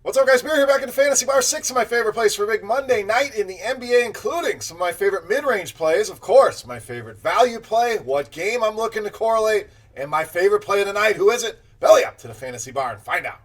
What's up, guys? Beer here, back in the Fantasy Bar. 6 of my favorite plays for a big Monday night in the NBA, including some of my favorite mid-range plays, of course, my favorite value play, what game I'm looking to correlate, and my favorite play of the night. Who is it? Belly up to the Fantasy Bar and find out.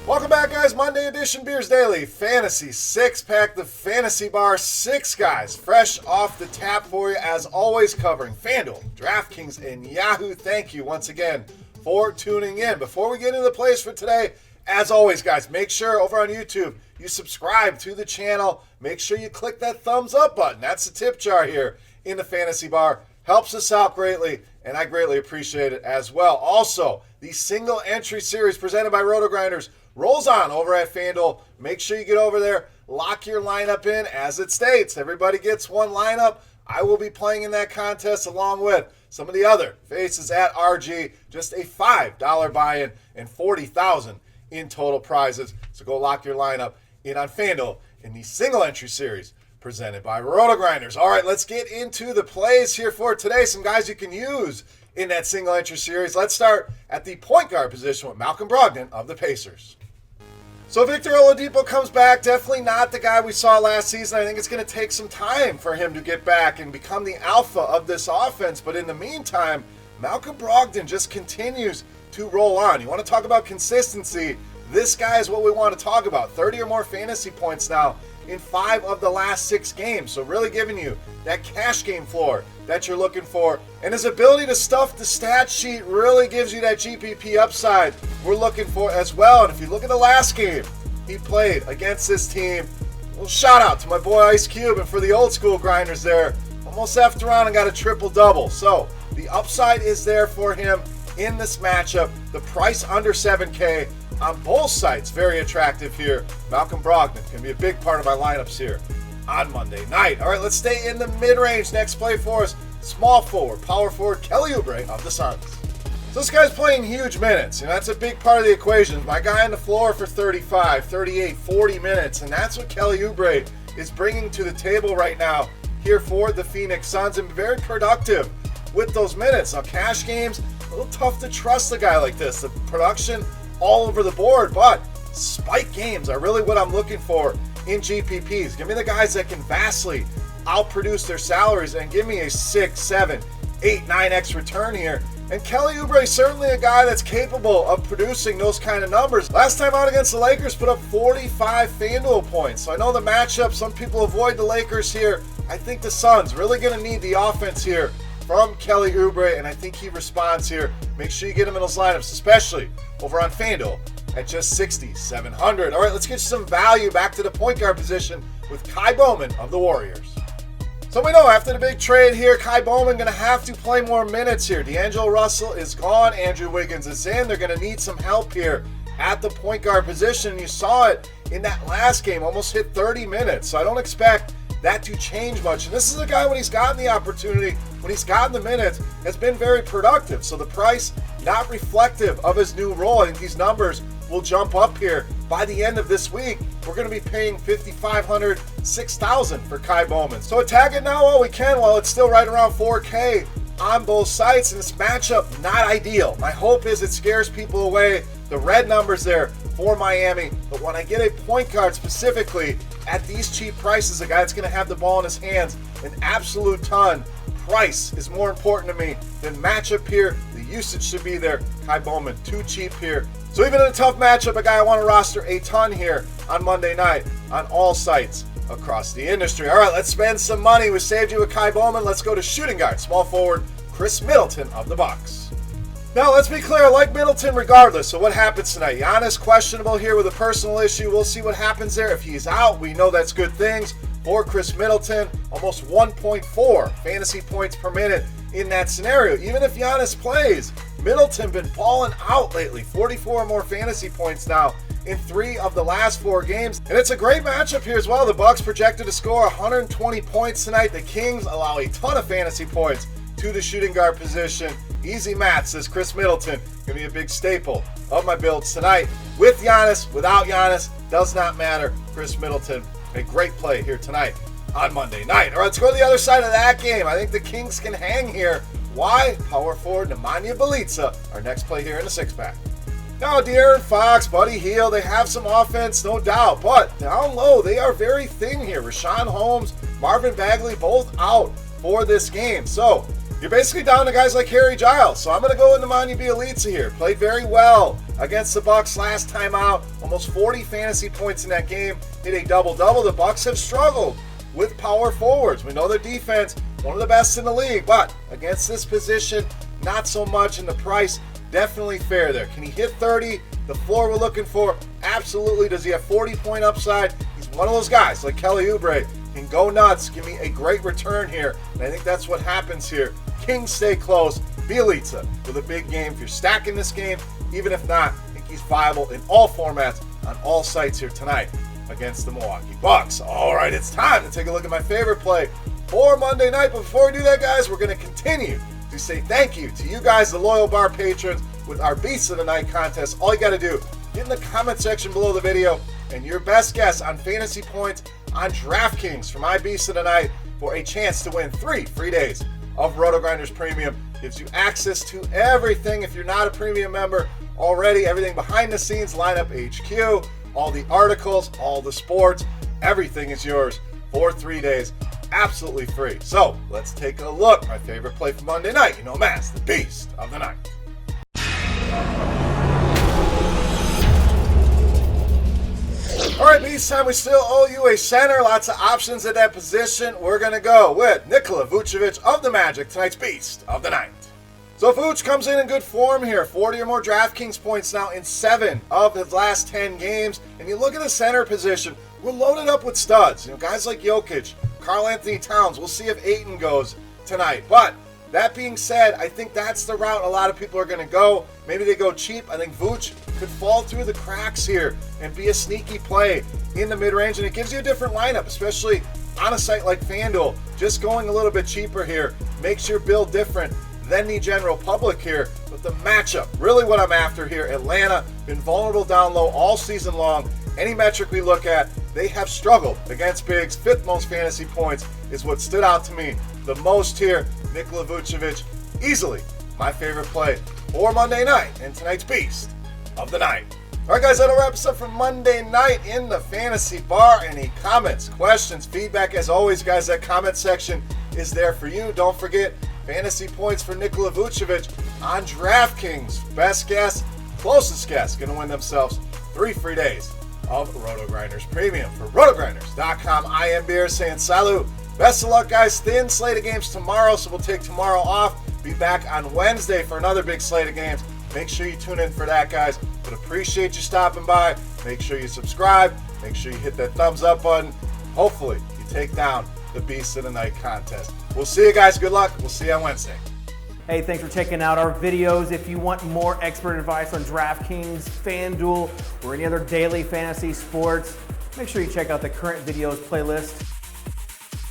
Welcome back, guys. Monday edition Beers Daily Fantasy 6-pack, the Fantasy Bar. 6 guys fresh off the tap for you, as always, covering FanDuel, DraftKings, and Yahoo. Thank you once again for tuning in. Before we get into the plays for today, as always, guys, make sure over on YouTube you subscribe to the channel. Make sure you click that thumbs up button. That's the tip jar here in the Fantasy Bar. Helps us out greatly, and I greatly appreciate it as well. Also, the single entry series presented by RotoGrinders rolls on over at FanDuel. Make sure you get over there, lock your lineup in as it states. Everybody gets one lineup. I will be playing in that contest along with some of the other faces at RG. Just a $5 buy-in and $40,000 in total prizes. So go lock your lineup in on FanDuel in the single entry series presented by RotoGrinders. All right, let's get into the plays here for today. Some guys you can use in that single entry series. Let's start at the point guard position with Malcolm Brogdon of the Pacers. So Victor Oladipo comes back, definitely not the guy we saw last season. I think it's going to take some time for him to get back and become the alpha of this offense. But in the meantime, Malcolm Brogdon just continues to roll on. You want to talk about consistency? This guy is what we want to talk about. 30 or more fantasy points now in 5 of the last 6 games. So really giving you that cash game floor that you're looking for. And his ability to stuff the stat sheet really gives you that GPP upside we're looking for as well. And if you look at the last game he played against this team, well, shout out to my boy Ice Cube. And for the old school grinders there, almost effed around and got a triple-double. So the upside is there for him in this matchup. The price under $7K on both sides, very attractive here. Malcolm Brogdon can be a big part of my lineups here on Monday night. All right, let's stay in the mid-range. Next play for us, small forward, power forward, Kelly Oubre of the Suns. So this guy's playing huge minutes, and that's a big part of the equation. My guy on the floor for 35, 38, 40 minutes, and that's what Kelly Oubre is bringing to the table right now here for the Phoenix Suns, and very productive with those minutes. Now, cash games, a little tough to trust a guy like this. The production all over the board, but spike games are really what I'm looking for in GPPs. Give me the guys that can vastly outproduce their salaries and give me a 6, 7, 8, 9x return here. And Kelly Oubre is certainly a guy that's capable of producing those kind of numbers. Last time out against the Lakers, put up 45 FanDuel points. So I know the matchup, some people avoid the Lakers here. I think the Suns really going to need the offense here from Kelly Oubre, and I think he responds here. Make sure you get him in those lineups, especially over on FanDuel at just 6,700. All right, let's get some value back to the point guard position with Kai Bowman of the Warriors. So we know after the big trade here, Kai Bowman going to have to play more minutes here. D'Angelo Russell is gone. Andrew Wiggins is in. They're going to need some help here at the point guard position. You saw it in that last game, almost hit 30 minutes. So I don't expect that to change much. And this is a guy, when he's gotten the opportunity, when he's gotten the minutes, has been very productive. So the price, not reflective of his new role. I think these numbers will jump up here by the end of this week. We're going to be paying $5,500, $6,000 for Kai Bowman. So attack it now while we can, while it's still right around 4K on both sides. And this matchup, not ideal. My hope is it scares people away. The red numbers there for Miami. But when I get a point guard specifically at these cheap prices, a guy that's going to have the ball in his hands an absolute ton, price is more important to me than matchup here. The usage should be there. Kai Bowman, too cheap here. So even in a tough matchup, a guy I want to roster a ton here on Monday night on all sites across the industry. All right, let's spend some money. We saved you with Kai Bowman. Let's go to shooting guard, small forward, Chris Middleton of the Bucks. Now, let's be clear, I like Middleton regardless. So what happens tonight? Giannis questionable here with a personal issue. We'll see what happens there. If he's out, we know that's good things for Chris Middleton. Almost 1.4 fantasy points per minute in that scenario. Even if Giannis plays, Middleton been balling out lately. 44 or more fantasy points now in 3 of the last 4 games. And it's a great matchup here as well. The Bucks projected to score 120 points tonight. The Kings allow a ton of fantasy points to the shooting guard position. Easy math, says Chris Middleton. Going to be a big staple of my builds tonight. With Giannis, without Giannis, does not matter. Chris Middleton, a great play here tonight on Monday night. All right, let's go to the other side of that game. I think the Kings can hang here Why? Power forward Nemanja Bjelica, our next play here in the six-pack. Now, De'Aaron Fox, Buddy Hield, they have some offense, no doubt, but down low, they are very thin here. Rashawn Holmes, Marvin Bagley, both out for this game. So, you're basically down to guys like Harry Giles. So, I'm going to go with Nemanja Bjelica here. Played very well against the Bucks last time out. Almost 40 fantasy points in that game. Hit a double-double. The Bucks have struggled with power forwards. We know their defense, one of the best in the league, but against this position, not so much, and the price definitely fair there. Can he hit 30? The floor we're looking for? Absolutely. Does he have 40-point upside? He's one of those guys like Kelly Oubre. Can go nuts. Give me a great return here. And I think that's what happens here. Kings stay close. Bjelica with a big game. If you're stacking this game, even if not, I think he's viable in all formats on all sites here tonight against the Milwaukee Bucks. All right, it's time to take a look at my favorite play for Monday night. But before we do that, guys, we're going to continue to say thank you to you guys, the loyal bar patrons, with our Beasts of the Night contest. All you got to do, get in the comment section below the video and your best guess on fantasy points on DraftKings for my Beasts of the Night for a chance to win 3 free days of RotoGrinders Premium. Gives you access to everything. If you're not a premium member already, everything behind the scenes, lineup HQ, all the articles, all the sports, everything is yours for 3 days. Absolutely free. So let's take a look. My favorite play for Monday night. You know him as the Beast of the Night. All right, Beast time. We still owe you a center. Lots of options at that position. We're going to go with Nikola Vucevic of the Magic, tonight's Beast of the Night. So Vooch comes in good form here. 40 or more DraftKings points now in 7 of his last 10 games. And you look at the center position, we're loaded up with studs. You know, guys like Jokic, Karl Anthony Towns. We'll see if Ayton goes tonight. But that being said, I think that's the route a lot of people are going to go. Maybe they go cheap. I think Vooch could fall through the cracks here and be a sneaky play in the mid-range. And it gives you a different lineup, especially on a site like FanDuel. Just going a little bit cheaper here makes your build different than the general public here. But the matchup, really what I'm after here. Atlanta, been vulnerable down low all season long. Any metric we look at, they have struggled against bigs. 5th most fantasy points is what stood out to me the most here. Nikola Vucevic, easily my favorite play for Monday night and tonight's Beast of the Night. All right, guys, that'll wrap us up for Monday night in the Fantasy Bar. Any comments, questions, feedback? As always, guys, that comment section is there for you. Don't forget, fantasy points for Nikola Vucevic on DraftKings. Best guess, closest guess, going to win themselves 3 free days of RotoGrinders Premium. For RotoGrinders.com, I am Beer saying salut. Best of luck, guys. Thin slate of games tomorrow, so we'll take tomorrow off. Be back on Wednesday for another big slate of games. Make sure you tune in for that, guys. But appreciate you stopping by. Make sure you subscribe. Make sure you hit that thumbs up button. Hopefully, you take down the Beast of the Night contest. We'll see you guys. Good luck. We'll see you on Wednesday. Hey, thanks for checking out our videos. If you want more expert advice on DraftKings, FanDuel, or any other daily fantasy sports, make sure you check out the current videos playlist